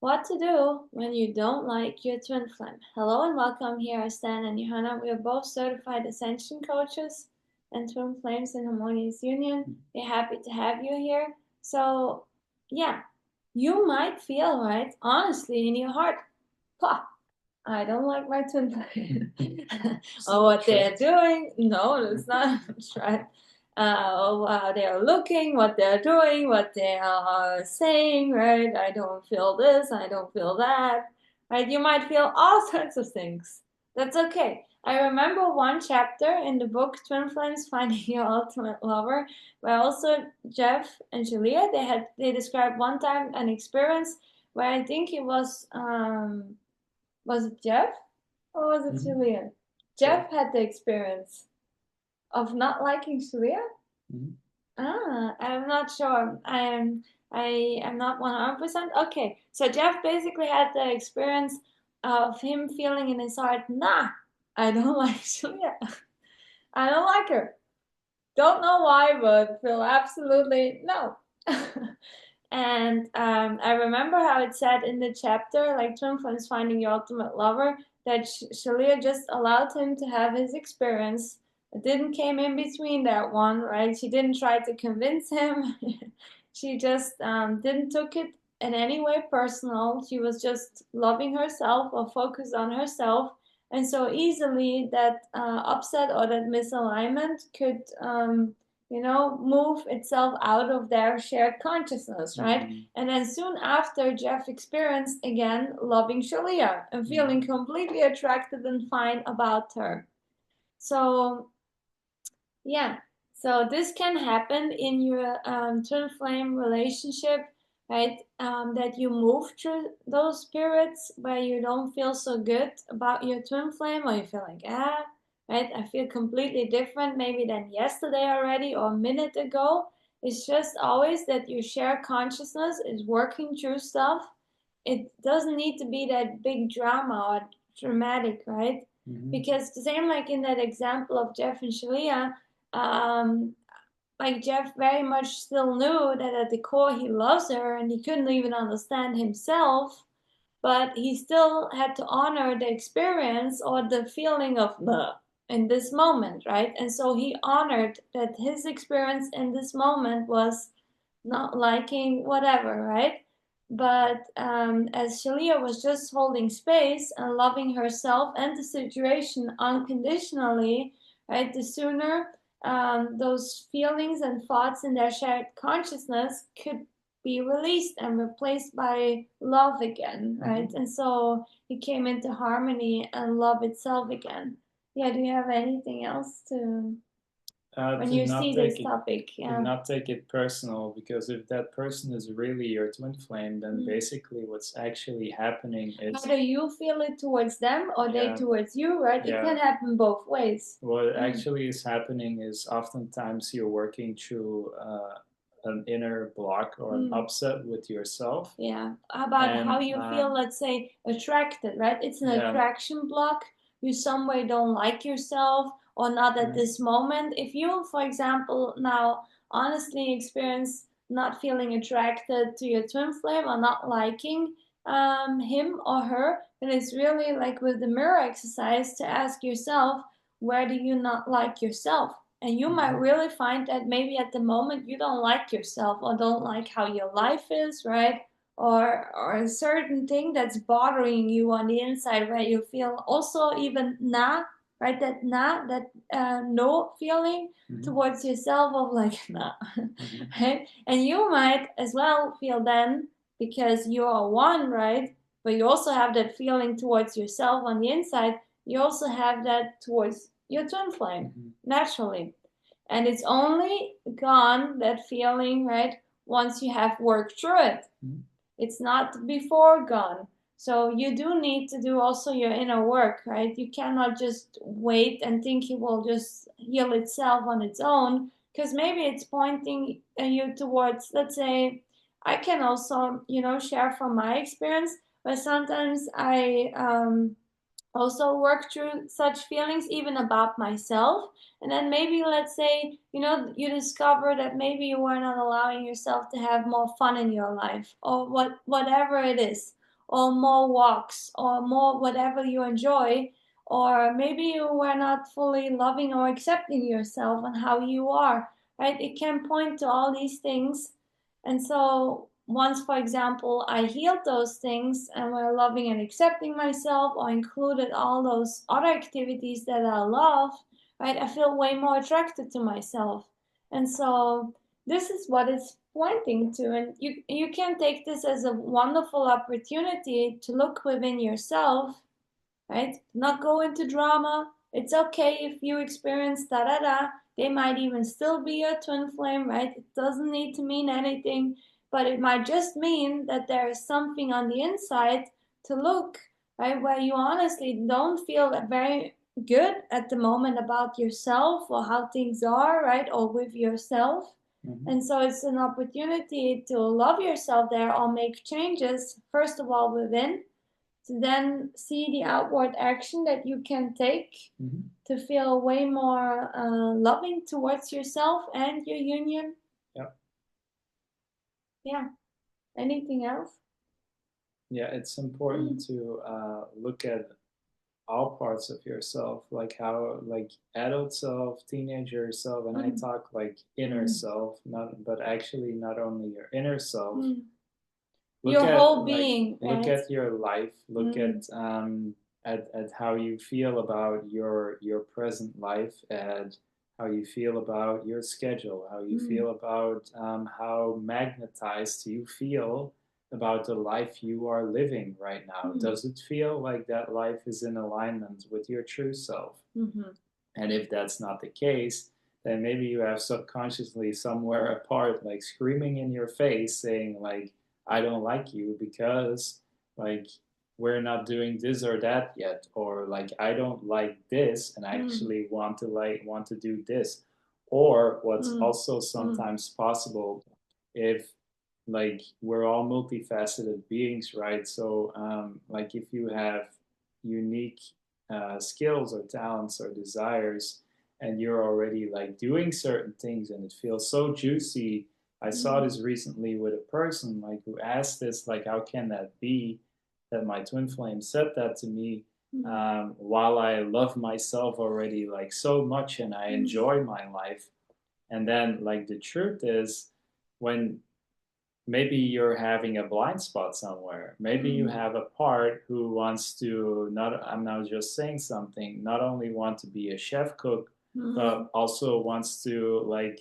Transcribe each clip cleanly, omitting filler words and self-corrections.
What to do when you don't like your twin flame. Hello and welcome. Here are Stijn and Johanna. We are both certified ascension coaches and twin flames in harmonious union. We're happy to have you here. So, yeah, you might feel, right, honestly, in your heart, "Pah, I don't like my twin flame." Or what they're doing. No, it's not right. How they're looking, what they're doing, what they are saying, right? I don't feel this, I don't feel that, right? You might feel all sorts of things. That's okay. I remember one chapter in the book Twin Flames Finding Your Ultimate Lover, where also Jeff and Julia they described one time an experience where I think it was it Jeff or was it Julia? Jeff had the experience of not liking Julia. I'm not sure. I am not 100%. Okay, so Jeff basically had the experience of him feeling in his heart, nah, I don't like Julia. I don't like her. Don't know why, but feel absolutely no. And I remember how it said in the chapter, like Twin Flames Finding Your Ultimate Lover, that Shalia just allowed him to have his experience. It didn't came in between that one, right? She didn't try to convince him. She just didn't took it in any way personal. She was just loving herself or focused on herself. And so easily that upset or that misalignment could move itself out of their shared consciousness, right? And then soon after, Jeff experienced again loving Shalia and feeling completely attracted and fine about her. So, yeah, so this can happen in your twin flame relationship, right? That you move through those periods where you don't feel so good about your twin flame, or you feel like, right, I feel completely different maybe than yesterday already or a minute ago. It's just always that your shared consciousness is working through stuff. It doesn't need to be that big drama or dramatic, right? Because the same like in that example of Jeff and Shalia, um, like Jeff very much still knew that at the core he loves her and he couldn't even understand himself, but he still had to honor the experience or the feeling of the in this moment, right? And so he honored that his experience in this moment was not liking whatever, right? But as Shalia was just holding space and loving herself and the situation unconditionally, right? The sooner those feelings and thoughts in their shared consciousness could be released and replaced by love again, right? And so he came into harmony and love itself again. Yeah, do you have anything else to when you see this topic? Do not take it personal, because if that person is really your twin flame, then basically what's actually happening is Either you feel it towards them or they towards you, right? It can happen both ways. what actually is happening is oftentimes you're working through an inner block or an upset with yourself. Yeah, about And how you feel, let's say, attracted, right? It's an attraction block. You some way don't like yourself or not at this moment. If you, for example, now honestly experience not feeling attracted to your twin flame or not liking him or her, then it's really like with the mirror exercise to ask yourself, where do you not like yourself? And you might really find that maybe at the moment you don't like yourself or don't like how your life is, right? Or a certain thing that's bothering you on the inside where you feel also even nah, right? That nah, that no feeling towards yourself of like nah, right? And you might as well feel then because you are one, right? But you also have that feeling towards yourself on the inside. You also have that towards your twin flame naturally. And it's only gone, that feeling, right, once you have worked through it. It's not before gone. So you do need to do also your inner work, right? You cannot just wait and think it will just heal itself on its own, because maybe it's pointing you towards, let's say, I can also, share from my experience, but sometimes I also work through such feelings even about myself, and then maybe let's say you discover that maybe you were not allowing yourself to have more fun in your life or whatever it is, or more walks, or more whatever you enjoy. Or maybe you were not fully loving or accepting yourself and how you are, right? It can point to all these things. And so once, for example, I healed those things and were loving and accepting myself, or included all those other activities that I love, right? I feel way more attracted to myself. And so this is what it's pointing to. And you can take this as a wonderful opportunity to look within yourself, right? Not go into drama. It's okay if you experience da da da. They might even still be a twin flame, right? It doesn't need to mean anything, but it might just mean that there is something on the inside to look, right? Where you honestly don't feel very good at the moment about yourself or how things are, right? Or with yourself. Mm-hmm. And so it's an opportunity to love yourself there or make changes, first of all, within, to then see the outward action that you can take, mm-hmm, to feel way more loving towards yourself and your union. Yeah. Yeah. Anything else? Yeah, it's important to look at all parts of yourself, like how, like adult self, teenager self, and I talk like inner self, not, but actually not only your inner self. Look your at, whole like, being, right? Look at your life. Look at how you feel about your present life, and how you feel about your schedule, how you feel about how magnetized you feel about the life you are living right now. Does it feel like that life is in alignment with your true self? And if that's not the case, then maybe you have subconsciously somewhere a part like screaming in your face saying like, I don't like you because like we're not doing this or that yet, or like I don't like this and I actually want to do this. Or what's also sometimes possible, if like we're all multifaceted beings, right? So like if you have unique skills or talents or desires, and you're already like doing certain things and it feels so juicy. I saw this recently with a person like who asked this, like, how can that be that my twin flame said that to me, while I love myself already like so much and I enjoy my life. And then like the truth is, when maybe you're having a blind spot somewhere. Maybe you have a part who wants to, not, I'm now just saying something, not only want to be a chef cook, but also wants to like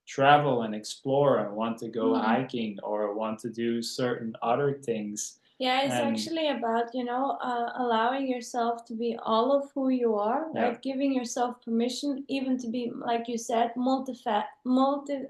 travel and explore and want to go hiking or want to do certain other things. Yeah, it's actually about, allowing yourself to be all of who you are, right? Yeah. Giving yourself permission even to be, like you said, multifaceted.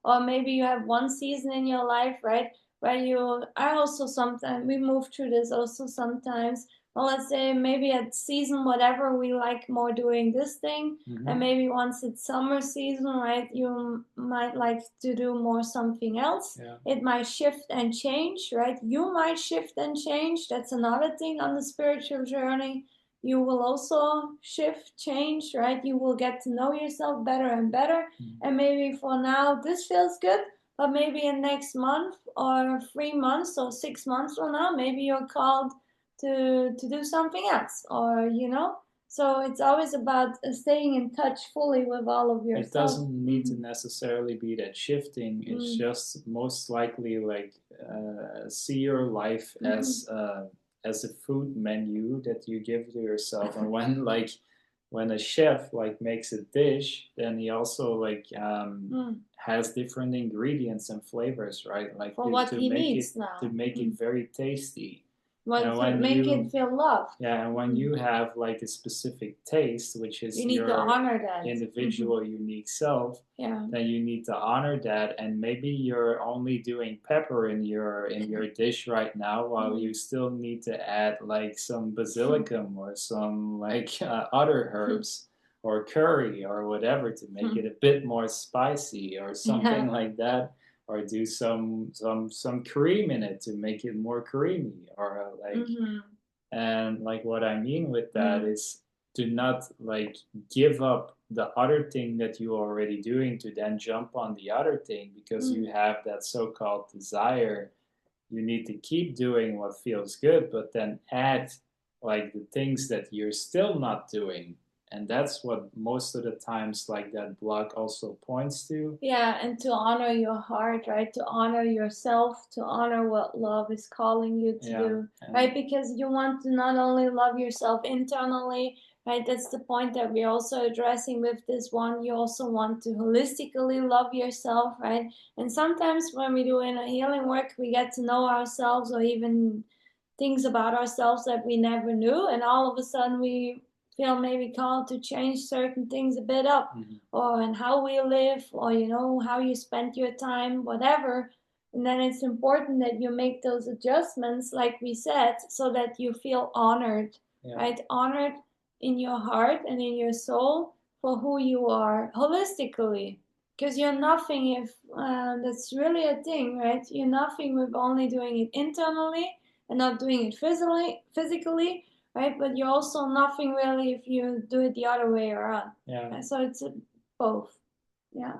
Or maybe you have one season in your life, right? Where you are also sometimes, we move through this also sometimes. Well, let's say maybe at season whatever we like more doing this thing, and maybe once it's summer season, right, you might like to do more something else. Yeah. It might shift and change, right? You might shift and change. That's another thing on the spiritual journey. You will also shift, change, right? You will get to know yourself better and better. And maybe for now this feels good, but maybe in next month or 3 months or 6 months from now, maybe you're called to do something else, or so it's always about staying in touch fully with all of yourself. It doesn't need to necessarily be that shifting. It's just most likely like see your life as a food menu that you give to yourself. And when a chef like makes a dish, then he also like has different ingredients and flavors, right? Like for what he needs now to make it very tasty. When make it feel loved. Yeah, and when you have like a specific taste, which is you need to honor that individual unique self, yeah, then you need to honor that. And maybe you're only doing pepper in your dish right now, while you still need to add like some basilicum or some like other herbs or curry or whatever to make it a bit more spicy or something like that. Or do some cream in it to make it more creamy, or like, and like what I mean with that is to not like give up the other thing that you're already doing to then jump on the other thing because you have that so-called desire. you need to keep doing what feels good, but then add like the things that you're still not doing. And that's what most of the times like that block also points to. Yeah, and to honor your heart, right? To honor yourself, to honor what love is calling you to do, right? Because you want to not only love yourself internally, right? That's the point that we're also addressing with this one. You also want to holistically love yourself, right? And sometimes when we do inner healing work, we get to know ourselves or even things about ourselves that we never knew, and all of a sudden we feel maybe called to change certain things a bit up, or in how we live, or how you spend your time, whatever. And then it's important that you make those adjustments, like we said, so that you feel honored, right? Honored in your heart and in your soul for who you are holistically. Because you're nothing if that's really a thing, right? You're nothing with only doing it internally and not doing it physically, right? But you're also nothing really if you do it the other way around. Yeah. And so it's both. Yeah.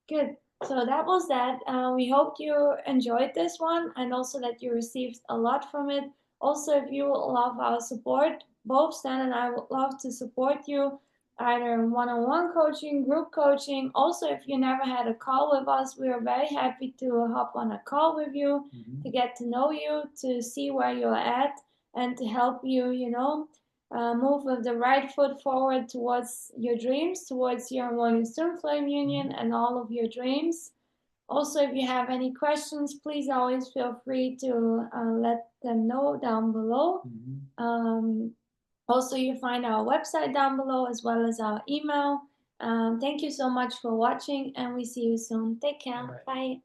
Good. So that was that. We hope you enjoyed this one and also that you received a lot from it. Also, if you love our support, both Stan and I would love to support you either one-on-one coaching, group coaching. Also, if you never had a call with us, we are very happy to hop on a call with you, to get to know you, to see where you're at, and to help you, move with the right foot forward towards your dreams, towards your harmonious twin flame union and all of your dreams. Also, if you have any questions, please always feel free to let them know down below. Also, you find our website down below as well as our email. Thank you so much for watching, and we see you soon. Take care. Bye.